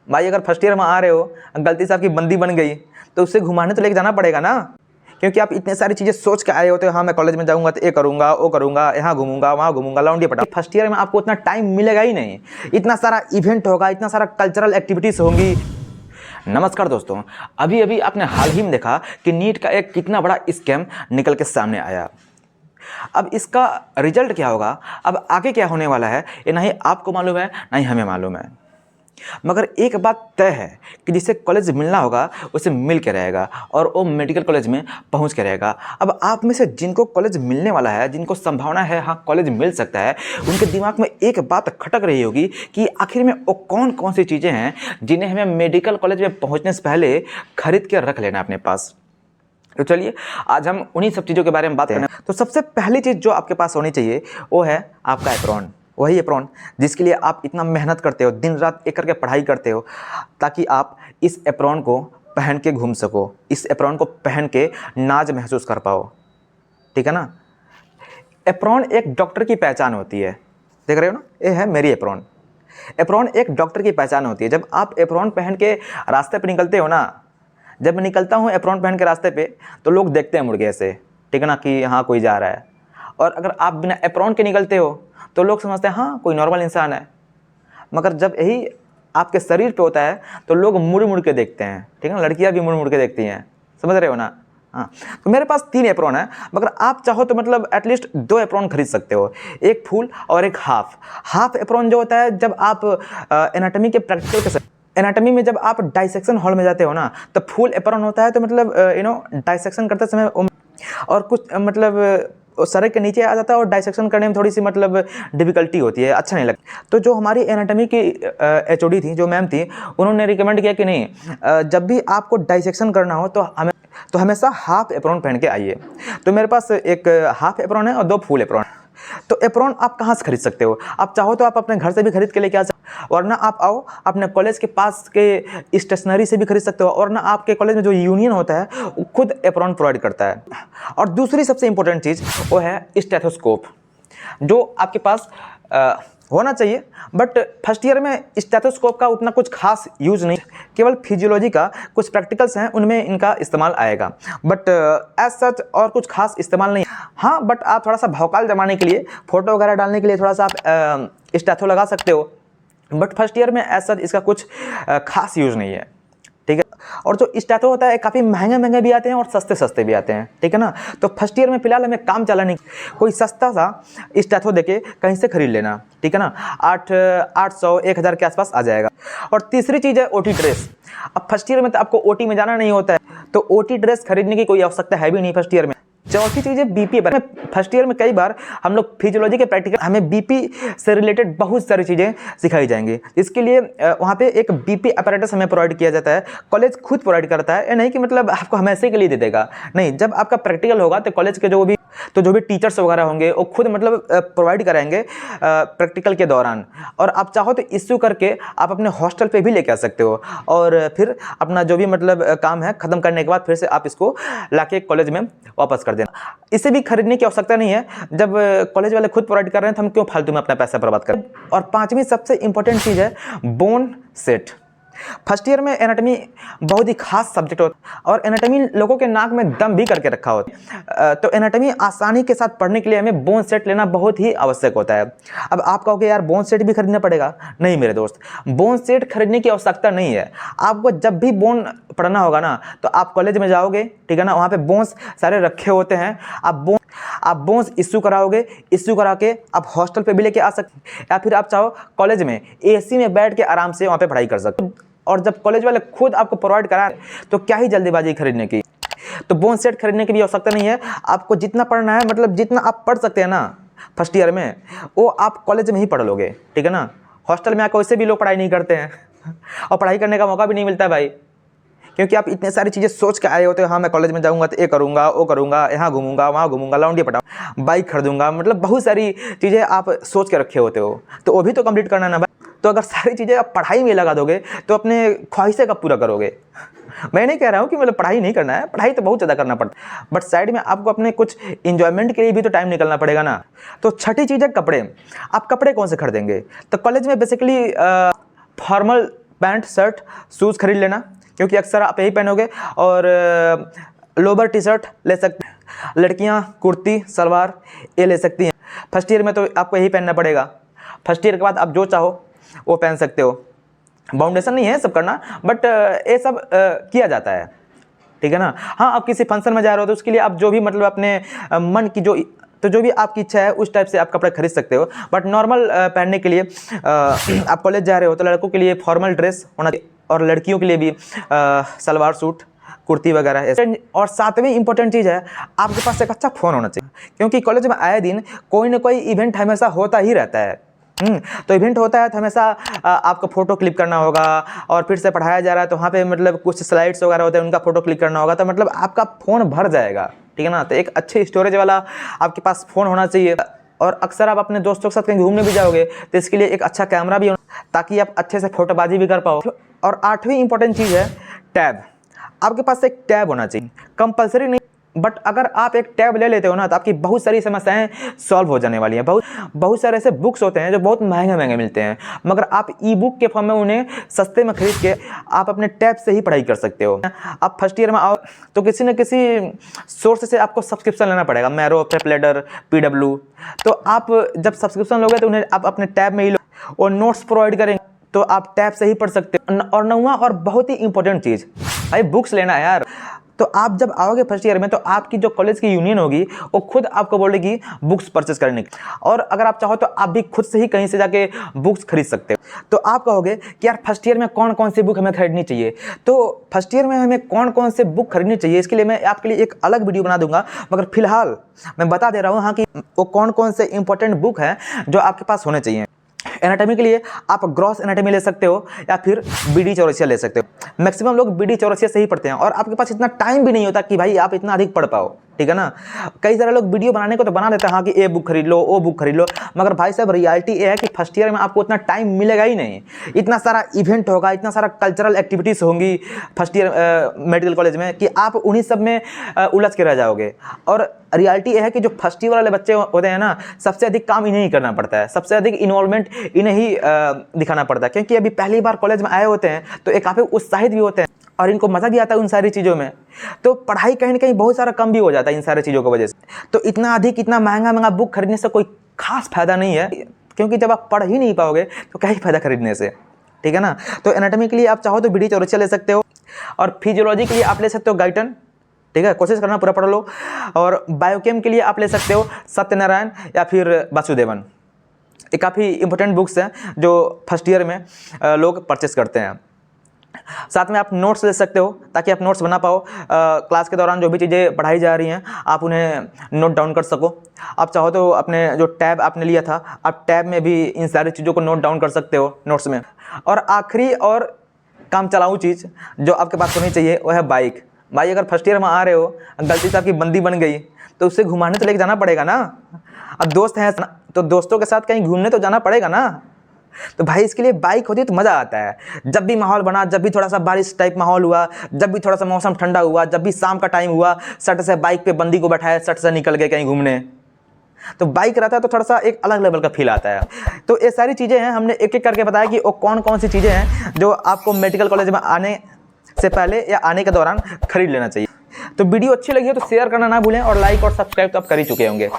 भाई अगर first year में आ रहे हो, गलती से आपकी बंदी बन गई तो उससे घुमाने तो लेके जाना पड़ेगा ना, क्योंकि आप इतने सारी चीज़ें सोच के आए होते हो। हाँ मैं कॉलेज में जाऊंगा तो ये करूंगा, वो करूंगा, यहाँ घूमूंगा, वहाँ घूमूंगा, लौंडिया पटा। फर्स्ट ईयर में आपको उतना टाइम मिलेगा ही नहीं, इतना सारा इवेंट होगा, इतना सारा कल्चरल एक्टिविटीज़ होंगी। नमस्कार दोस्तों, अभी अभी आपने हाल ही में देखा कि नीट का एक कितना बड़ा स्कैम निकल के सामने आया। अब इसका रिजल्ट क्या होगा, अब आगे क्या होने वाला है, ये ना ही आपको मालूम है ना ही हमें मालूम है। मगर एक बात तय है कि जिसे कॉलेज मिलना होगा उसे मिल के रहेगा और वो मेडिकल कॉलेज में पहुंच के रहेगा। अब आप में से जिनको कॉलेज मिलने वाला है, जिनको संभावना है हाँ कॉलेज मिल सकता है, उनके दिमाग में एक बात खटक रही होगी कि आखिर में वो कौन कौन सी चीज़ें हैं जिन्हें हमें मेडिकल कॉलेज में पहुँचने से पहले खरीद के रख लेना अपने पास। तो चलिए आज हम उन्हीं सब चीज़ों के बारे में बात करें। तो सबसे पहली चीज़ जो आपके पास होनी चाहिए वो है आपका एप्रॉन। वही एप्रॉन जिसके लिए आप इतना मेहनत करते हो, दिन रात एक करके पढ़ाई करते हो, ताकि आप इस एप्रॉन को पहन के घूम सको, इस एप्रॉन को पहन के नाज महसूस कर पाओ। ठीक है ना। एप्रॉन एक डॉक्टर की पहचान होती है, देख रहे हो ना, ये है मेरी एप्रॉन। एप्रॉन एक डॉक्टर की पहचान होती है। जब आप एप्रॉन पहन के रास्ते पर निकलते हो ना, जब मैं निकलता हूँ एप्रॉन पहन के रास्ते पे, तो लोग देखते हैं मुड़ के ऐसे, ठीक है ना, कि हाँ कोई जा रहा है। और अगर आप बिना एप्रॉन के निकलते हो तो लोग समझते हैं हाँ कोई नॉर्मल इंसान है। मगर जब यही आपके शरीर पे होता है तो लोग मुड़ मुड़ के देखते हैं, ठीक है ना, लड़कियाँ भी मुड़ मुड़ के देखती हैं, समझ रहे हो ना। हाँ, तो मेरे पास 3 एप्रॉन है, मगर आप चाहो तो मतलब एटलीस्ट 2 एप्रॉन खरीद सकते हो, एक फुल और एक हाफ एप्रॉन जो होता है जब आप एनाटॉमी के प्रैक्टिकल के एनाटॉमी में जब आप डाइसेक्शन हॉल में जाते हो ना, तो फुल एप्रॉन होता है, तो मतलब डाइसेक्शन करते समय और कुछ मतलब सर के नीचे आ जाता है और डाइसेक्शन करने में थोड़ी सी मतलब डिफ़िकल्टी होती है, अच्छा नहीं लगता। तो जो हमारी एनाटॉमी की HOD थी, जो मैम थी, उन्होंने रिकमेंड किया कि नहीं जब भी आपको डाइसेक्शन करना हो तो हमेशा हाफ एप्रॉन पहन के आइए। तो मेरे पास एक हाफ एप्रॉन है और 2 फुल एप्रॉन। तो एप्रॉन आप कहाँ से खरीद सकते हो, आप चाहो तो आप अपने घर से भी खरीद के लेके आ सकते हो, और ना आप आओ अपने कॉलेज के पास के स्टेशनरी से भी खरीद सकते हो, और ना आपके कॉलेज में जो यूनियन होता है वो खुद एप्रॉन प्रोवाइड करता है। और दूसरी सबसे इंपॉर्टेंट चीज़ वो है स्टेथोस्कोप, जो आपके पास होना चाहिए। बट फर्स्ट ईयर में स्टेथोस्कोप का उतना कुछ खास यूज़ नहीं, केवल फिजियोलॉजी का कुछ प्रैक्टिकल्स हैं उनमें इनका इस्तेमाल आएगा, बट एज सच और कुछ खास इस्तेमाल नहीं। हाँ बट आप थोड़ा सा भौकाल जमाने के लिए, फ़ोटो वगैरह डालने के लिए थोड़ा सा आप स्टेथो लगा सकते हो, बट फर्स्ट ईयर में एज सच इसका कुछ खास यूज़ नहीं है, ठीक है। और जो स्टेथो होता है काफ़ी महंगे भी आते हैं और सस्ते भी आते हैं, ठीक है ना। तो फर्स्ट ईयर में फिलहाल हमें काम चलाने कोई सस्ता सा स्टेथो देके कहीं से खरीद लेना, ठीक है ना, 800-1000 के आसपास आ जाएगा। और तीसरी चीज़ है OT ड्रेस। अब फर्स्ट ईयर में तो आपको OT में जाना नहीं होता है, तो OT ड्रेस खरीदने की कोई आवश्यकता है भी नहीं फर्स्ट ईयर में। चौथी चीज़ है BP। फर्स्ट ईयर में कई बार हम लोग फिजियोलॉजी के प्रैक्टिकल, हमें BP से रिलेटेड बहुत सारी चीज़ें सिखाई जाएंगी। इसके लिए वहाँ पे एक BP अपैरेटस हमें प्रोवाइड किया जाता है, कॉलेज खुद प्रोवाइड करता है। ये नहीं कि मतलब आपको हमेशा के लिए दे देगा, नहीं। जब आपका प्रैक्टिकल होगा तो कॉलेज के जो भी टीचर्स वगैरह होंगे वो खुद मतलब प्रोवाइड कराएंगे प्रैक्टिकल के दौरान। और आप चाहो तो इश्यू करके आप अपने हॉस्टल पे भी लेके आ सकते हो, और फिर अपना जो भी मतलब काम है ख़त्म करने के बाद फिर से आप इसको लाके कॉलेज में वापस कर देना। इसे भी खरीदने की आवश्यकता नहीं है, जब कॉलेज वाले खुद प्रोवाइड कर रहे हैं तो हम क्यों फालतू में अपना पैसा बर्बाद करें। और 5वीं सबसे इंपॉर्टेंट चीज़ है बोन सेट। फर्स्ट ईयर में एनाटॉमी बहुत ही खास सब्जेक्ट होता है, और एनाटॉमी लोगों के नाक में दम भी करके रखा होता है। तो एनाटॉमी आसानी के साथ पढ़ने के लिए हमें बोन सेट लेना बहुत ही आवश्यक होता है। अब आप कहोगे यार बोन सेट भी खरीदना पड़ेगा, नहीं मेरे दोस्त, बोन सेट खरीदने की आवश्यकता नहीं है। आपको जब भी बोन पढ़ना होगा ना, तो आप कॉलेज में जाओगे, ठीक है ना, वहाँ पे बोन्स सारे रखे होते हैं, आप बोन्स इश्यू कराओगे, इश्यू करा के आप हॉस्टल पे भी लेके आ सकते, या फिर आप चाहो कॉलेज में AC में बैठ के आराम से वहाँ पे पढ़ाई कर सकते। और जब कॉलेज वाले खुद आपको प्रोवाइड करा तो क्या ही जल्दीबाजी खरीदने की। तो बोन सेट खरीदने की भी आवश्यकता नहीं है। आपको जितना पढ़ना है, मतलब जितना आप पढ़ सकते हैं ना फर्स्ट ईयर में, वो आप कॉलेज में ही पढ़ लोगे, ठीक है ना। हॉस्टल में आकर वैसे भी लोग पढ़ाई नहीं करते हैं और पढ़ाई करने का मौका भी नहीं मिलता है भाई, क्योंकि आप इतने सारी चीज़ें सोच के आए होते हो। हाँ मैं कॉलेज में जाऊँगा तो ये करूँगा, वो करूँगा, यहाँ घूमूंगा, वहाँ घूमूंगा, लौंडिया पटाऊँ, बाइक खरीदूँगा, मतलब बहुत सारी चीज़ें आप सोच के रखे होते हो, तो वो भी तो कंप्लीट करना है ना भाई। तो अगर सारी चीज़ें आप पढ़ाई में लगा दोगे तो अपने ख्वाहिशें कब पूरा करोगे। मैं नहीं कह रहा हूँ कि मतलब पढ़ाई नहीं करना है, पढ़ाई तो बहुत ज़्यादा करना पड़ता है, बट साइड में आपको अपने कुछ इंजॉयमेंट के लिए भी तो टाइम निकलना पड़ेगा ना। तो छठी चीज़ है कपड़े। आप कपड़े कौन से खरीदेंगे, तो कॉलेज में basically formal pant shirt shoes खरीद लेना, क्योंकि अक्सर आप यही पहनोगे। और लोअर टी शर्ट ले सकते हैं, लड़कियां कुर्ती सलवार ये ले सकती हैं। फर्स्ट ईयर में तो आपको यही पहनना पड़ेगा। फर्स्ट ईयर के बाद आप जो चाहो वो पहन सकते हो। बाउंडेशन नहीं है सब करना, बट ये सब किया जाता है, ठीक है ना। हाँ, आप किसी फंक्शन में जा रहे हो तो उसके लिए आप जो भी मतलब अपने मन की जो भी आपकी इच्छा है उस टाइप से आप कपड़े खरीद सकते हो। बट नॉर्मल पहनने के लिए आप कॉलेज जा रहे हो तो लड़कों के लिए फॉर्मल ड्रेस होना चाहिए, और लड़कियों के लिए भी सलवार सूट कुर्ती वगैरह ऐसे। और सातवीं इंपॉर्टेंट चीज़ है, आपके पास एक अच्छा फ़ोन होना चाहिए, क्योंकि कॉलेज में आए दिन कोई ना कोई इवेंट हमेशा होता ही रहता है। तो इवेंट होता है तो हमेशा आपको फ़ोटो क्लिक करना होगा, और फिर से पढ़ाया जा रहा है तो वहाँ पे मतलब कुछ स्लाइड्स वगैरह होते हैं उनका फ़ोटो क्लिक करना होगा, तो मतलब आपका फ़ोन भर जाएगा, ठीक है ना। तो एक अच्छे स्टोरेज वाला आपके पास फ़ोन होना चाहिए। और अक्सर आप अपने दोस्तों के साथ कहीं घूमने भी जाओगे तो इसके लिए एक अच्छा कैमरा भी होना, ताकि आप अच्छे से फ़ोटोबाजी भी कर पाओ। और आठवीं इंपॉर्टेंट चीज़ है टैब। आपके पास एक टैब होना चाहिए, कंपलसरी नहीं, बट अगर आप एक टैब ले लेते हो ना तो आपकी बहुत सारी समस्याएं सॉल्व हो जाने वाली हैं। बहुत सारे ऐसे बुक्स होते हैं जो बहुत महंगे मिलते हैं, मगर आप ई बुक के फॉर्म में उन्हें सस्ते में खरीद के आप अपने टैब से ही पढ़ाई कर सकते हो। आप फर्स्ट ईयर में आओ तो किसी न किसी सोर्स से आपको सब्सक्रिप्शन लेना पड़ेगा, मैरो, प्रेपलेडर, PW। तो आप जब सब्सक्रिप्शन लोगे तो उन्हें आप अपने टैब में ही लो, और नोट्स प्रोवाइड करेंगे तो आप टैब से ही पढ़ सकते हो। और नौवां और बहुत ही इंपॉर्टेंट चीज़, भाई बुक्स लेना है यार। तो आप जब आओगे फर्स्ट ईयर में तो आपकी जो कॉलेज की यूनियन होगी वो खुद आपको बोलेगी बुक्स परचेस करने की, और अगर आप चाहो तो आप भी खुद से ही कहीं से जाके बुक्स खरीद सकते हो। तो आप कहोगे कि यार फर्स्ट ईयर में कौन कौन सी बुक हमें खरीदनी चाहिए, तो फर्स्ट ईयर में हमें कौन कौन से बुक खरीदनी चाहिए इसके लिए मैं आपके लिए एक अलग वीडियो बना दूंगा, मगर फिलहाल मैं बता दे रहा हूँ हाँ कि वो कौन कौन से इंपॉर्टेंट बुक हैं जो आपके पास होने चाहिए। एनाटॉमी के लिए आप ग्रॉस एनाटॉमी ले सकते हो या फिर BD चौरसिया ले सकते हो। मैक्सिमम लोग BD चौरसिया से ही पढ़ते हैं, और आपके पास इतना टाइम भी नहीं होता कि भाई आप इतना अधिक पढ़ पाओ, ठीक है ना। कई सारे लोग वीडियो बनाने को तो बना देते हैं हाँ कि ये बुक खरीद लो वो बुक खरीद लो, मगर भाई साहब रियलिटी ये है कि फर्स्ट ईयर में आपको उतना टाइम मिलेगा ही नहीं। इतना सारा इवेंट होगा, इतना सारा कल्चरल एक्टिविटीज़ होंगी फर्स्ट ईयर मेडिकल कॉलेज में कि आप उन्हीं सब में उलझ के रह जाओगे। और रियलिटी ये है कि जो फर्स्ट ईयर वाले बच्चे होते हैं ना, सबसे अधिक काम इन्हें ही करना पड़ता है, सबसे अधिक इन्वॉल्वमेंट इन्हें ही दिखाना पड़ता है, क्योंकि अभी पहली बार कॉलेज में आए होते हैं तो एक काफ़ी उत्साहित भी होते हैं और इनको मज़ा भी आता है उन सारी चीज़ों में। तो पढ़ाई कहीं ना कहीं बहुत सारा कम भी हो जाता है इन सारी चीज़ों की वजह से। तो इतना महंगा बुक खरीदने से कोई खास फायदा नहीं है, क्योंकि जब आप पढ़ ही नहीं पाओगे तो क्या ही फायदा खरीदने से, ठीक है ना। तो एनाटॉमी के लिए आप चाहो तो BD चौरसिया ले सकते हो, और फिजियोलॉजी के लिए आप ले सकते हो गाइटन, ठीक है, कोशिश करना पूरा पढ़ लो। और बायोकेम के लिए आप ले सकते हो सत्यनारायण या फिर वासुदेवन। ये काफ़ी इंपॉर्टेंट बुक्स हैं जो फर्स्ट ईयर में लोग परचेस करते हैं। साथ में आप नोट्स ले सकते हो ताकि आप नोट्स बना पाओ, क्लास के दौरान जो भी चीज़ें पढ़ाई जा रही हैं आप उन्हें नोट डाउन कर सको। आप चाहो तो अपने जो टैब आपने लिया था आप टैब में भी इन सारी चीज़ों को नोट डाउन कर सकते हो नोट्स में। और आखिरी और काम चलाऊ चीज़ जो आपके पास होनी चाहिए वो है बाइक। भाई अगर फर्स्ट ईयर में आ रहे हो, गलती से आपकी बंदी बन गई तो उससे घुमाने तो लेके जाना पड़ेगा ना। अब दोस्त हैं तो दोस्तों के साथ कहीं घूमने तो जाना पड़ेगा ना। तो भाई इसके लिए बाइक होती है तो मज़ा आता है। जब भी माहौल बना, जब भी थोड़ा सा बारिश टाइप माहौल हुआ, जब भी थोड़ा सा मौसम ठंडा हुआ, जब भी शाम का टाइम हुआ, सट से बाइक पे बंदी को बैठाया, सट से निकल गए कहीं घूमने। तो बाइक रहता है तो थोड़ा सा एक अलग लेवल का फील आता है। तो ये सारी चीज़ें हैं, हमने एक एक करके बताया कि वो कौन कौन सी चीज़ें हैं जो आपको मेडिकल कॉलेज में आने से पहले या आने के दौरान खरीद लेना चाहिए। तो वीडियो अच्छी लगी हो तो शेयर करना ना भूलें, और लाइक और सब्सक्राइब तो आप कर ही चुके होंगे।